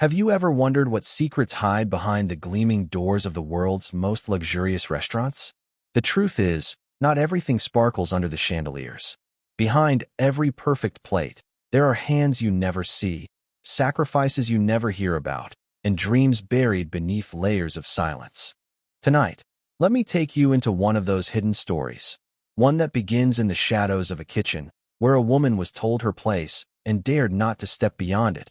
Have you ever wondered what secrets hide behind the gleaming doors of the world's most luxurious restaurants? The truth is, not everything sparkles under the chandeliers. Behind every perfect plate, there are hands you never see, sacrifices you never hear about, and dreams buried beneath layers of silence. Tonight, let me take you into one of those hidden stories. One that begins in the shadows of a kitchen, where a woman was told her place and dared not to step beyond it,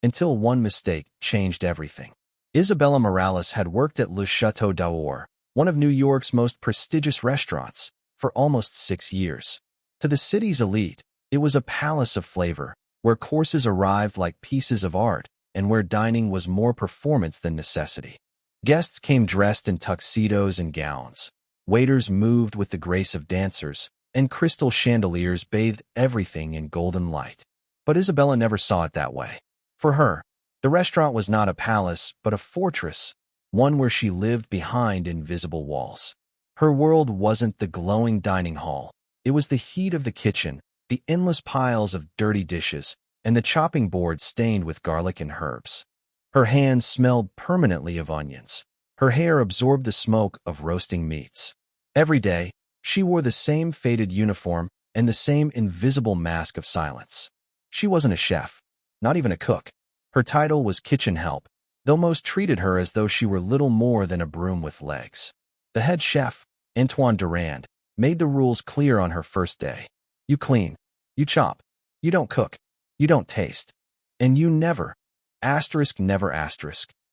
until one mistake changed everything. Isabella Morales had worked at Le Chateau d'Or, one of New York's most prestigious restaurants, for almost 6 years. To the city's elite, it was a palace of flavor, where courses arrived like pieces of art and where dining was more performance than necessity. Guests came dressed in tuxedos and gowns. Waiters moved with the grace of dancers, and crystal chandeliers bathed everything in golden light. But Isabella never saw it that way. For her, the restaurant was not a palace, but a fortress, one where she lived behind invisible walls. Her world wasn't the glowing dining hall. It was the heat of the kitchen, the endless piles of dirty dishes, and the chopping board stained with garlic and herbs. Her hands smelled permanently of onions. Her hair absorbed the smoke of roasting meats. Every day, she wore the same faded uniform and the same invisible mask of silence. She wasn't a chef, not even a cook. Her title was kitchen help, though most treated her as though she were little more than a broom with legs. The head chef, Antoine Durand, made the rules clear on her first day. You clean, you chop, you don't cook, you don't taste, and you never, never,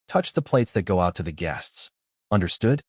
touch the plates that go out to the guests. Understood?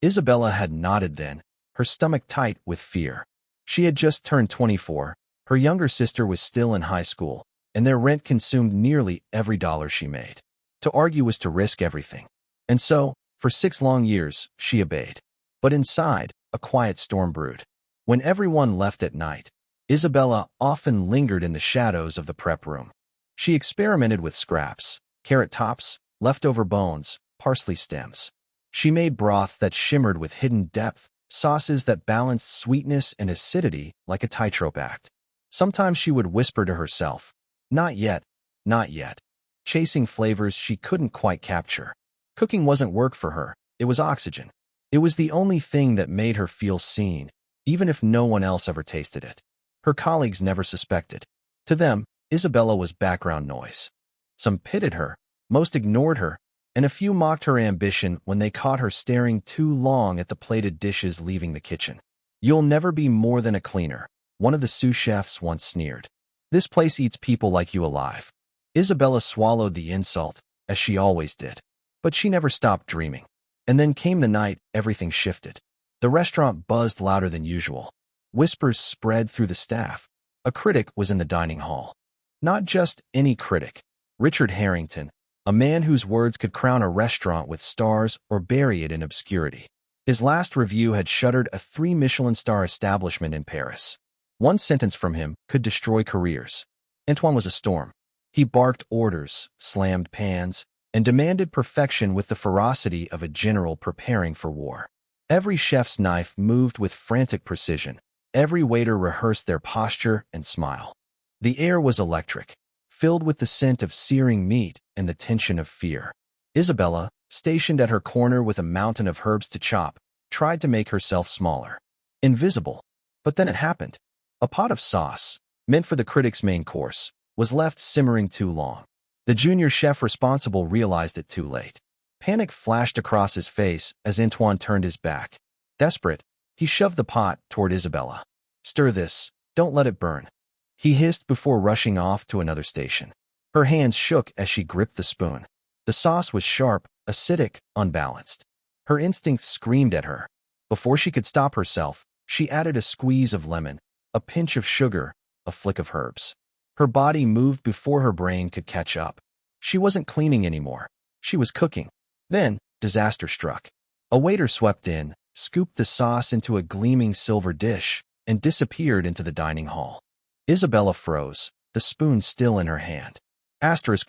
Isabella had nodded then, her stomach tight with fear. She had just turned 24, her younger sister was still in high school, and their rent consumed nearly every dollar she made. To argue was to risk everything. And so, for 6 long years, she obeyed. But inside, a quiet storm brewed. When everyone left at night, Isabella often lingered in the shadows of the prep room. She experimented with scraps, carrot tops, leftover bones, parsley stems. She made broths that shimmered with hidden depth, sauces that balanced sweetness and acidity like a tightrope act. Sometimes she would whisper to herself, "Not yet, not yet," chasing flavors she couldn't quite capture. Cooking wasn't work for her, it was oxygen. It was the only thing that made her feel seen, even if no one else ever tasted it. Her colleagues never suspected. To them, Isabella was background noise. Some pitied her, most ignored her, and a few mocked her ambition when they caught her staring too long at the plated dishes leaving the kitchen. "You'll never be more than a cleaner," one of the sous chefs once sneered. "This place eats people like you alive." Isabella swallowed the insult, as she always did. But she never stopped dreaming. And then came the night everything shifted. The restaurant buzzed louder than usual. Whispers spread through the staff. A critic was in the dining hall. Not just any critic. Richard Harrington, a man whose words could crown a restaurant with stars or bury it in obscurity. His last review had shuttered a 3 Michelin-star establishment in Paris. One sentence from him could destroy careers. Antoine was a storm. He barked orders, slammed pans, and demanded perfection with the ferocity of a general preparing for war. Every chef's knife moved with frantic precision. Every waiter rehearsed their posture and smile. The air was electric, filled with the scent of searing meat and the tension of fear. Isabella, stationed at her corner with a mountain of herbs to chop, tried to make herself smaller. Invisible. But then it happened. A pot of sauce, meant for the critic's main course, was left simmering too long. The junior chef responsible realized it too late. Panic flashed across his face as Antoine turned his back. Desperate, he shoved the pot toward Isabella. "Stir this, don't let it burn," he hissed before rushing off to another station. Her hands shook as she gripped the spoon. The sauce was sharp, acidic, unbalanced. Her instincts screamed at her. Before she could stop herself, she added a squeeze of lemon, a pinch of sugar, a flick of herbs. Her body moved before her brain could catch up. She wasn't cleaning anymore. She was cooking. Then, disaster struck. A waiter swept in, scooped the sauce into a gleaming silver dish, and disappeared into the dining hall. Isabella froze, the spoon still in her hand.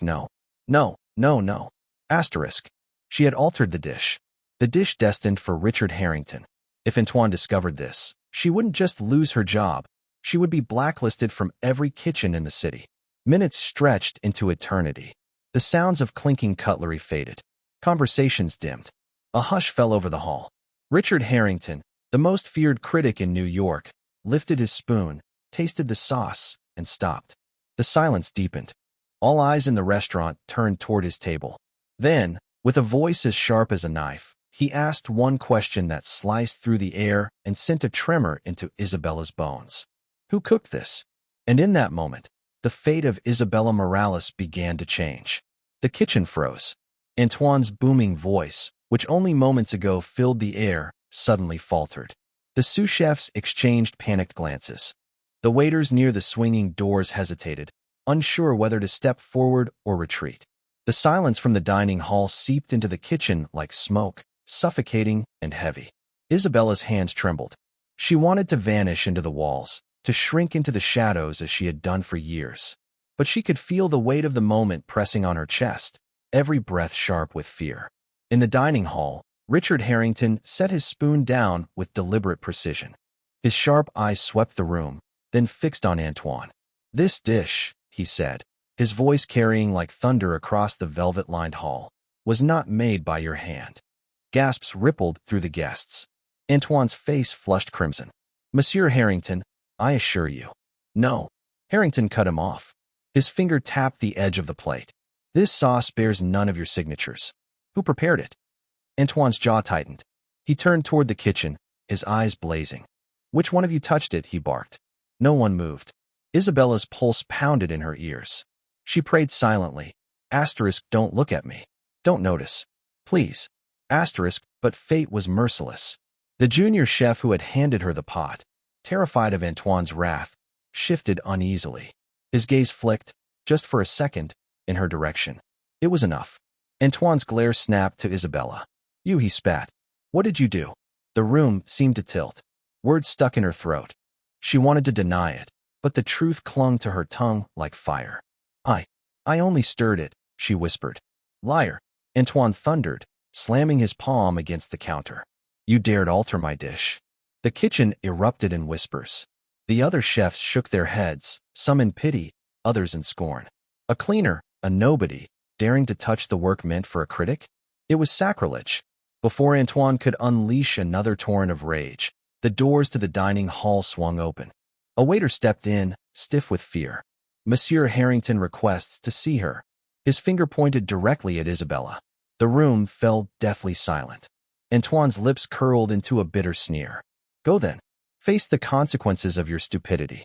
No. No, no, no. She had altered the dish. The dish destined for Richard Harrington. If Antoine discovered this, she wouldn't just lose her job. She would be blacklisted from every kitchen in the city. Minutes stretched into eternity. The sounds of clinking cutlery faded. Conversations dimmed. A hush fell over the hall. Richard Harrington, the most feared critic in New York, lifted his spoon, tasted the sauce, and stopped. The silence deepened. All eyes in the restaurant turned toward his table. Then, with a voice as sharp as a knife, he asked one question that sliced through the air and sent a tremor into Isabella's bones. Who cooked this? And in that moment, the fate of Isabella Morales began to change. The kitchen froze. Antoine's booming voice, which only moments ago filled the air, suddenly faltered. The sous chefs exchanged panicked glances. The waiters near the swinging doors hesitated, unsure whether to step forward or retreat. The silence from the dining hall seeped into the kitchen like smoke, suffocating and heavy. Isabella's hands trembled. She wanted to vanish into the walls, to shrink into the shadows as she had done for years. But she could feel the weight of the moment pressing on her chest, every breath sharp with fear. In the dining hall, Richard Harrington set his spoon down with deliberate precision. His sharp eyes swept the room, then fixed on Antoine. "This dish," he said, his voice carrying like thunder across the velvet-lined hall, "was not made by your hand." Gasps rippled through the guests. Antoine's face flushed crimson. "Monsieur Harrington, I assure you." "No." Harrington cut him off. His finger tapped the edge of the plate. "This sauce bears none of your signatures. Who prepared it?" Antoine's jaw tightened. He turned toward the kitchen, his eyes blazing. "Which one of you touched it?" he barked. No one moved. Isabella's pulse pounded in her ears. She prayed silently. Don't look at me. Don't notice. Please. But fate was merciless. The junior chef who had handed her the pot, terrified of Antoine's wrath, shifted uneasily. His gaze flicked, just for a second, in her direction. It was enough. Antoine's glare snapped to Isabella. "You," he spat. "What did you do?" The room seemed to tilt. Words stuck in her throat. She wanted to deny it, but the truth clung to her tongue like fire. I only stirred it," she whispered. "Liar," Antoine thundered, slamming his palm against the counter. "You dared alter my dish." The kitchen erupted in whispers. The other chefs shook their heads, some in pity, others in scorn. A cleaner, a nobody, daring to touch the work meant for a critic? It was sacrilege. Before Antoine could unleash another torrent of rage, the doors to the dining hall swung open. A waiter stepped in, stiff with fear. "Monsieur Harrington requests to see her." His finger pointed directly at Isabella. The room fell deathly silent. Antoine's lips curled into a bitter sneer. "Go then. Face the consequences of your stupidity."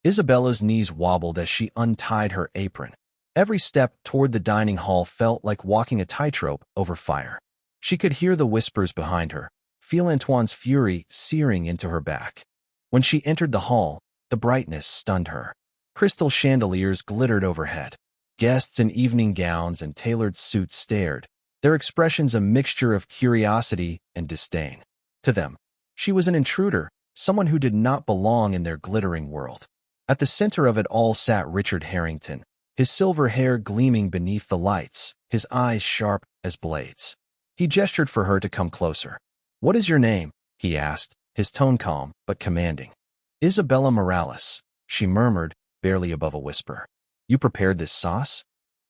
Isabella's knees wobbled as she untied her apron. Every step toward the dining hall felt like walking a tightrope over fire. She could hear the whispers behind her, feel Antoine's fury searing into her back. When she entered the hall, the brightness stunned her. Crystal chandeliers glittered overhead. Guests in evening gowns and tailored suits stared, their expressions a mixture of curiosity and disdain. To them, she was an intruder, someone who did not belong in their glittering world. At the center of it all sat Richard Harrington, his silver hair gleaming beneath the lights, his eyes sharp as blades. He gestured for her to come closer. "What is your name?" he asked, his tone calm but commanding. "Isabella Morales," she murmured, barely above a whisper. "You prepared this sauce?"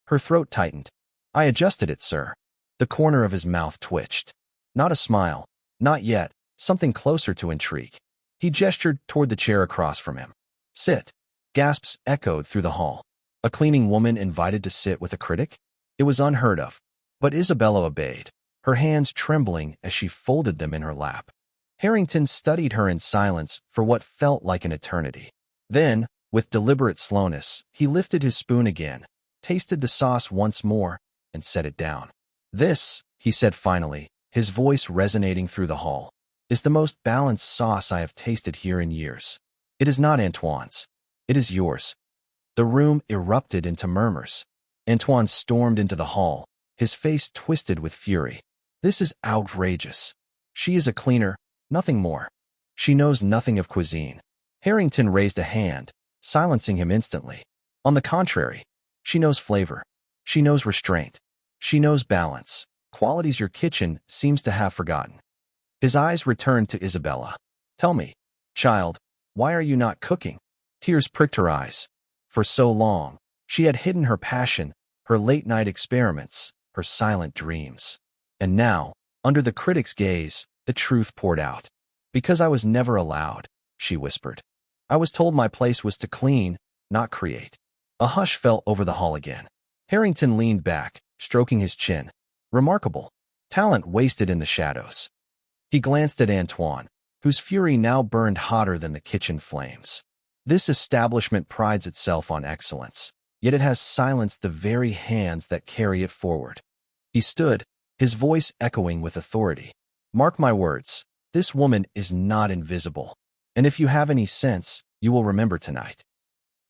Her throat tightened. "I adjusted it, sir." The corner of his mouth twitched. Not a smile. Not yet. Something closer to intrigue. He gestured toward the chair across from him. "Sit." Gasps echoed through the hall. A cleaning woman invited to sit with a critic? It was unheard of. But Isabella obeyed, her hands trembling as she folded them in her lap. Harrington studied her in silence for what felt like an eternity. Then, with deliberate slowness, he lifted his spoon again, tasted the sauce once more, and set it down. "This," he said finally, his voice resonating through the hall, "is the most balanced sauce I have tasted here in years. It is not Antoine's. It is yours." The room erupted into murmurs. Antoine stormed into the hall, his face twisted with fury. "This is outrageous. She is a cleaner, nothing more. She knows nothing of cuisine." Harrington raised a hand, silencing him instantly. "On the contrary, she knows flavor. She knows restraint. She knows balance, qualities your kitchen seems to have forgotten." His eyes returned to Isabella. "Tell me, child, why are you not cooking?" Tears pricked her eyes. For so long, she had hidden her passion, her late-night experiments, her silent dreams. And now, under the critic's gaze, the truth poured out. "Because I was never allowed," she whispered. "I was told my place was to clean, not create." A hush fell over the hall again. Harrington leaned back, stroking his chin. Remarkable. Talent wasted in the shadows. He glanced at Antoine, whose fury now burned hotter than the kitchen flames. This establishment prides itself on excellence, yet it has silenced the very hands that carry it forward. He stood, his voice echoing with authority. "Mark my words, this woman is not invisible. And if you have any sense, you will remember tonight."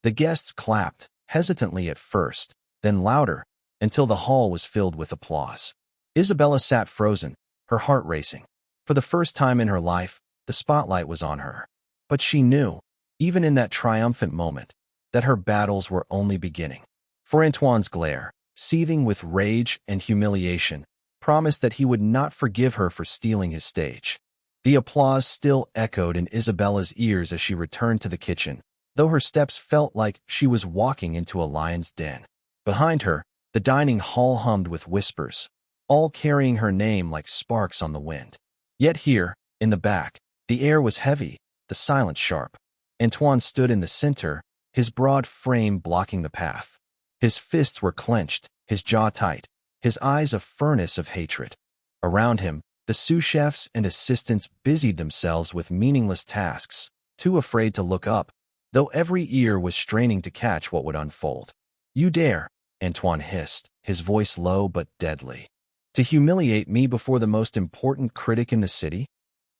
The guests clapped, hesitantly at first, then louder, until the hall was filled with applause. Isabella sat frozen, her heart racing. For the first time in her life, the spotlight was on her. But she knew, even in that triumphant moment, that her battles were only beginning. For Antoine's glare, seething with rage and humiliation, promised that he would not forgive her for stealing his stage. The applause still echoed in Isabella's ears as she returned to the kitchen, though her steps felt like she was walking into a lion's den. Behind her, the dining hall hummed with whispers, all carrying her name like sparks on the wind. Yet here, in the back, the air was heavy, the silence sharp. Antoine stood in the center, his broad frame blocking the path. His fists were clenched, his jaw tight, his eyes a furnace of hatred. Around him, the sous chefs and assistants busied themselves with meaningless tasks, too afraid to look up, though every ear was straining to catch what would unfold. "You dare," Antoine hissed, his voice low but deadly, "to humiliate me before the most important critic in the city?"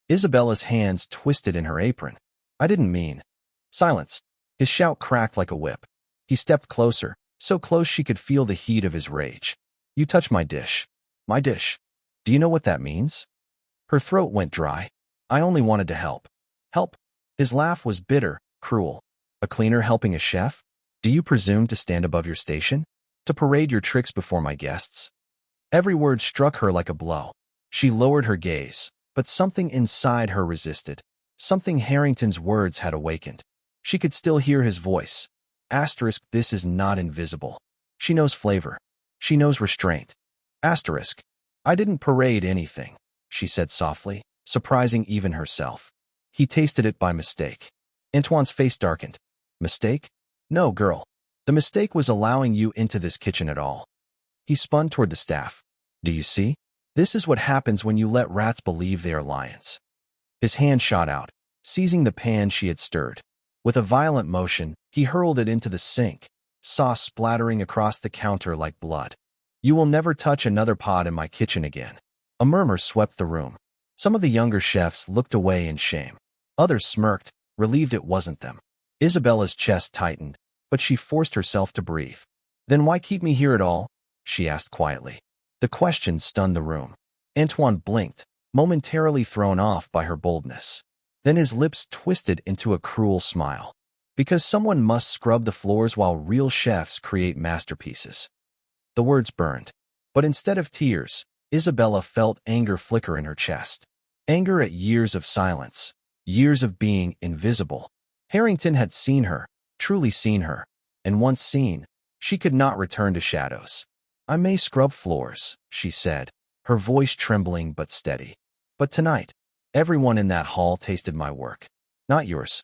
Isabella's hands twisted in her apron. "I didn't mean—" "Silence!" His shout cracked like a whip. He stepped closer, so close she could feel the heat of his rage. "You touch my dish. My dish. Do you know what that means?" Her throat went dry. "I only wanted to help." "Help?" His laugh was bitter, cruel. "A cleaner helping a chef? Do you presume to stand above your station? To parade your tricks before my guests?" Every word struck her like a blow. She lowered her gaze, but something inside her resisted. Something Harrington's words had awakened. She could still hear his voice. This is not invisible. She knows flavor. She knows restraint. I didn't parade anything," she said softly, surprising even herself. "He tasted it by mistake." Antoine's face darkened. "Mistake? No, girl. The mistake was allowing you into this kitchen at all." He spun toward the staff. "Do you see? This is what happens when you let rats believe they are lions." His hand shot out, seizing the pan she had stirred. With a violent motion, he hurled it into the sink, sauce splattering across the counter like blood. "You will never touch another pot in my kitchen again." A murmur swept the room. Some of the younger chefs looked away in shame. Others smirked, relieved it wasn't them. Isabella's chest tightened, but she forced herself to breathe. "Then why keep me here at all?" she asked quietly. The question stunned the room. Antoine blinked, momentarily thrown off by her boldness. Then his lips twisted into a cruel smile. "Because someone must scrub the floors while real chefs create masterpieces." The words burned. But instead of tears, Isabella felt anger flicker in her chest. Anger at years of silence, years of being invisible. Harrington had seen her, truly seen her, and once seen, she could not return to shadows. "I may scrub floors," she said, her voice trembling but steady. "But tonight, everyone in that hall tasted my work. Not yours."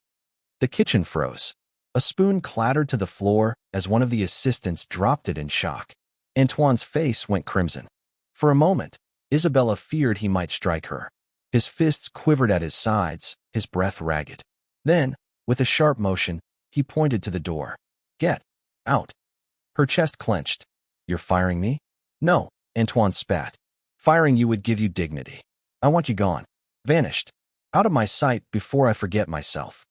The kitchen froze. A spoon clattered to the floor as one of the assistants dropped it in shock. Antoine's face went crimson. For a moment, Isabella feared he might strike her. His fists quivered at his sides, his breath ragged. Then, with a sharp motion, he pointed to the door. "Get out." Her chest clenched. "You're firing me?" "No," Antoine spat. "Firing you would give you dignity. I want you gone. Vanished. Out of my sight before I forget myself."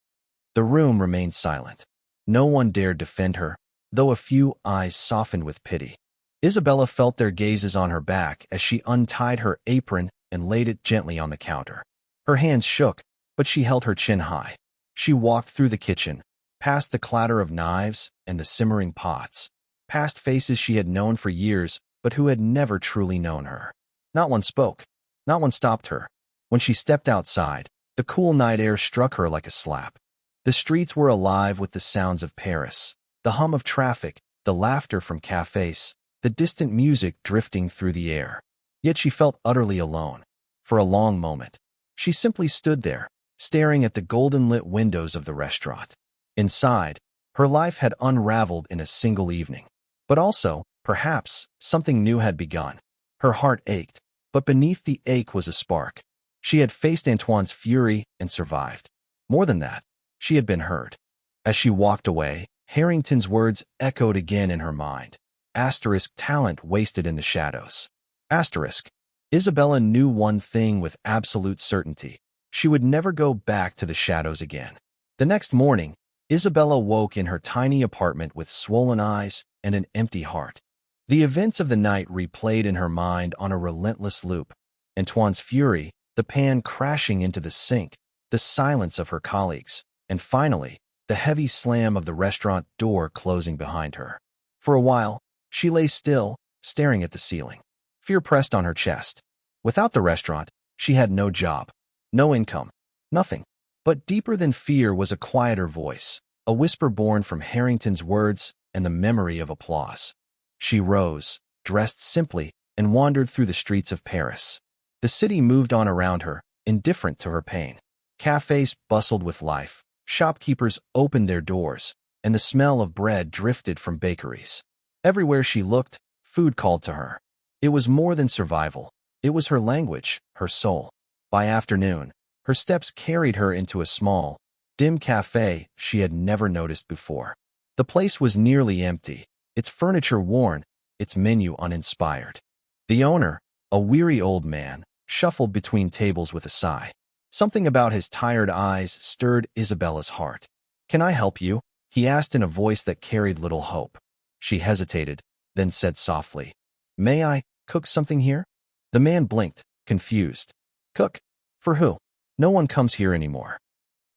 The room remained silent. No one dared defend her, though a few eyes softened with pity. Isabella felt their gazes on her back as she untied her apron and laid it gently on the counter. Her hands shook, but she held her chin high. She walked through the kitchen, past the clatter of knives and the simmering pots, past faces she had known for years but who had never truly known her. Not one spoke. Not one stopped her. When she stepped outside, the cool night air struck her like a slap. The streets were alive with the sounds of Paris, the hum of traffic, the laughter from cafes, the distant music drifting through the air. Yet she felt utterly alone. For a long moment, she simply stood there, staring at the golden-lit windows of the restaurant. Inside, her life had unraveled in a single evening. But also, perhaps, something new had begun. Her heart ached, but beneath the ache was a spark. She had faced Antoine's fury and survived. More than that, she had been heard. As she walked away, Harrington's words echoed again in her mind. Asterisk talent wasted in the shadows. Asterisk. Isabella knew one thing with absolute certainty. She would never go back to the shadows again. The next morning, Isabella woke in her tiny apartment with swollen eyes and an empty heart. The events of the night replayed in her mind on a relentless loop. Antoine's fury, the pan crashing into the sink, the silence of her colleagues, and finally, the heavy slam of the restaurant door closing behind her. For a while, she lay still, staring at the ceiling. Fear pressed on her chest. Without the restaurant, she had no job, no income, nothing. But deeper than fear was a quieter voice, a whisper born from Harrington's words and the memory of applause. She rose, dressed simply, and wandered through the streets of Paris. The city moved on around her, indifferent to her pain. Cafes bustled with life, shopkeepers opened their doors, and the smell of bread drifted from bakeries. Everywhere she looked, food called to her. It was more than survival. It was her language, her soul. By afternoon, her steps carried her into a small, dim cafe she had never noticed before. The place was nearly empty, its furniture worn, its menu uninspired. The owner, a weary old man, shuffled between tables with a sigh. Something about his tired eyes stirred Isabella's heart. "Can I help you?" he asked in a voice that carried little hope. She hesitated, then said softly, "May I cook something here?" The man blinked, confused. "Cook? For who? No one comes here anymore."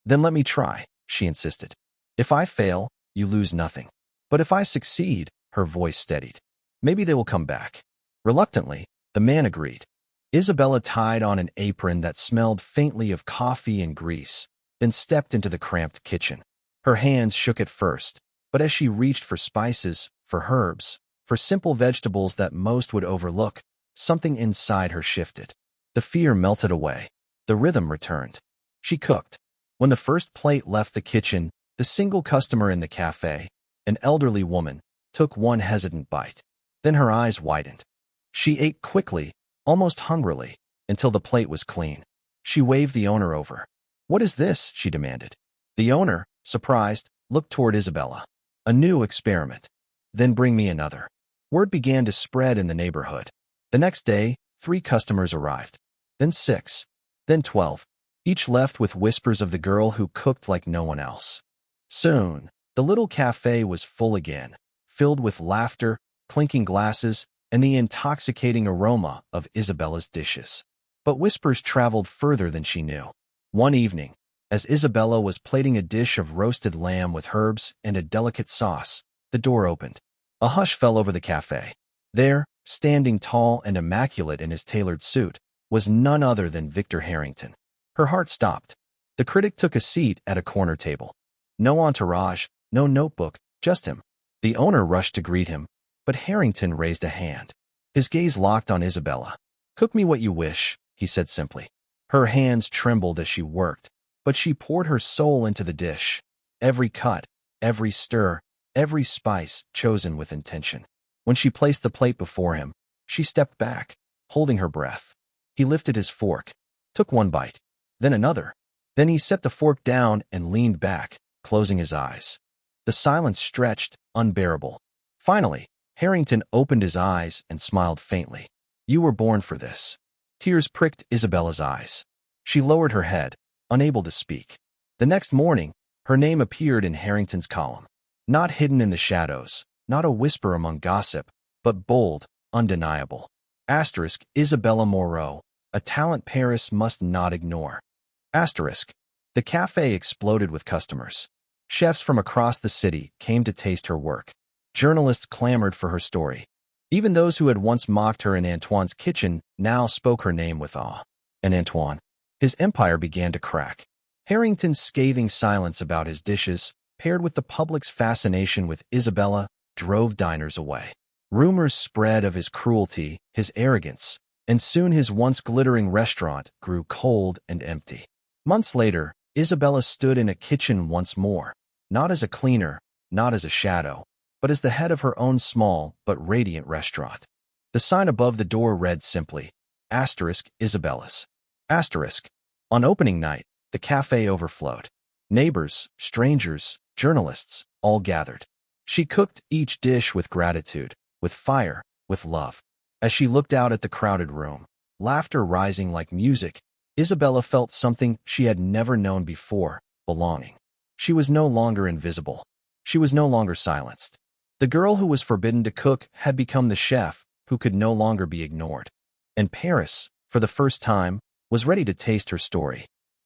"Then let me try," she insisted. "If I fail, you lose nothing. But if I succeed," her voice steadied, "maybe they will come back." Reluctantly, the man agreed. Isabella tied on an apron that smelled faintly of coffee and grease, then stepped into the cramped kitchen. Her hands shook at first, but as she reached for spices, for herbs, for simple vegetables that most would overlook, something inside her shifted. The fear melted away. The rhythm returned. She cooked. When the first plate left the kitchen, the single customer in the cafe, an elderly woman, took one hesitant bite. Then her eyes widened. She ate quickly, almost hungrily, until the plate was clean. She waved the owner over. "What is this?" she demanded. The owner, surprised, looked toward Isabella. "A new experiment." "Then bring me another." Word began to spread in the neighborhood. The next day, 3 customers arrived. Then 6. Then 12. Each left with whispers of the girl who cooked like no one else. Soon, the little cafe was full again, filled with laughter, clinking glasses, and the intoxicating aroma of Isabella's dishes. But whispers traveled further than she knew. One evening, as Isabella was plating a dish of roasted lamb with herbs and a delicate sauce, the door opened. A hush fell over the cafe. There, standing tall and immaculate in his tailored suit, was none other than Victor Harrington. Her heart stopped. The critic took a seat at a corner table. No entourage, no notebook, just him. The owner rushed to greet him, but Harrington raised a hand. His gaze locked on Isabella. "Cook me what you wish," he said simply. Her hands trembled as she worked, but she poured her soul into the dish. Every cut, every stir, every spice chosen with intention. When she placed the plate before him, she stepped back, holding her breath. He lifted his fork, took one bite, then another. Then he set the fork down and leaned back, closing his eyes. The silence stretched, unbearable. Finally, Harrington opened his eyes and smiled faintly. "You were born for this." Tears pricked Isabella's eyes. She lowered her head, unable to speak. The next morning, her name appeared in Harrington's column. Not hidden in the shadows, not a whisper among gossip, but bold, undeniable. Asterisk Isabella Moreau, a talent Paris must not ignore. Asterisk. The cafe exploded with customers. Chefs from across the city came to taste her work. Journalists clamored for her story. Even those who had once mocked her in Antoine's kitchen now spoke her name with awe. And Antoine. His empire began to crack. Harrington's scathing silence about his dishes, paired with the public's fascination with Isabella, drove diners away. Rumors spread of his cruelty, his arrogance, and soon his once glittering restaurant grew cold and empty. Months later, Isabella stood in a kitchen once more, not as a cleaner, not as a shadow, but as the head of her own small but radiant restaurant. The sign above the door read simply, Isabella's. On opening night, the cafe overflowed. Neighbors, strangers, journalists, all gathered. She cooked each dish with gratitude, with fire, with love. As she looked out at the crowded room, laughter rising like music, Isabella felt something she had never known before, belonging. She was no longer invisible. She was no longer silenced. The girl who was forbidden to cook had become the chef who could no longer be ignored. And Paris, for the first time, was ready to taste her story.